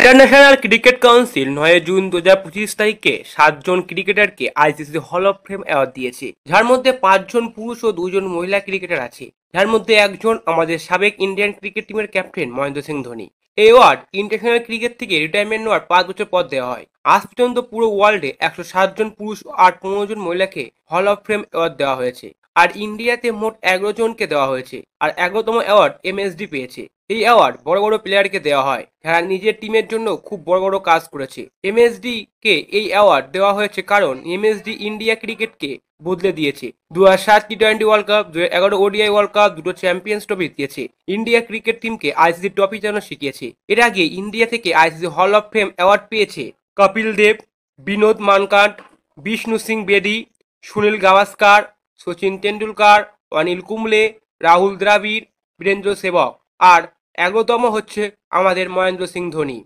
International cricket council 9 June 2025 তারিখে 7 জন ক্রিকেটারকে ICC hall of fame award দিয়েছে, যার মধ্যে 5 জন পুরুষ ও 2 জন মহিলা ক্রিকেটার আছে, যার মধ্যে একজন আমাদের সাবেক ইন্ডিয়ান ক্রিকেট টিমের ক্যাপ্টেন মহেন্দ্র সিং ধোনি। এই অ্যাওয়ার্ড ইন্টারন্যাশনাল ক্রিকেট থেকে রিটায়ারমেন্ট নেওয়ার 5 বছর পর দেওয়া হয়। আজ পর্যন্ত পুরো ওয়ার্ল্ডে 107 জন পুরুষ আর 15 জন মহিলাকে হল অফ ফেম অ্যাওয়ার্ড দেওয়া হয়েছে, আর ইন্ডিয়াতে মোট 11 জনকে দেওয়া হয়েছে, আর 11তম অ্যাওয়ার্ড এমএসডি পেয়েছে। এই অ্যাওয়ার্ড বড় বড় প্লেয়ারকে দেওয়া হয় যারা নিজের টিমের জন্য খুব বড় বড় কাজ করেছে। এমএসডি কে এই অ্যাওয়ার্ড দেওয়া হয়েছে কারণ এমএসডি ইন্ডিয়া ক্রিকেটকে বদলে দিয়েছে। 2007 টি-20 world cup, 2011 ODI world cup, দুটো চ্যাম্পিয়ন্স ট্রফি দিয়েছে। ইন্ডিয়া ক্রিকেট টিমকে আইসিসি ট্রফি যেন শিখিয়েছে। এর আগে ইন্ডিয়া থেকে ICC hall of fame award পেয়েছে কপিল দেব, বিনোদ মানকান্ড, বিষ্ণু সিং বেদি, সুনীল গাভাস্কার, সচিন তেন্ডুলকার, অনিল কুম্বলে, রাহুল দ্রাবিড়, বীরেন্দ্র সেবক, আর 11তম হচ্ছে আমাদের মহেন্দ্র সিং ধোনি।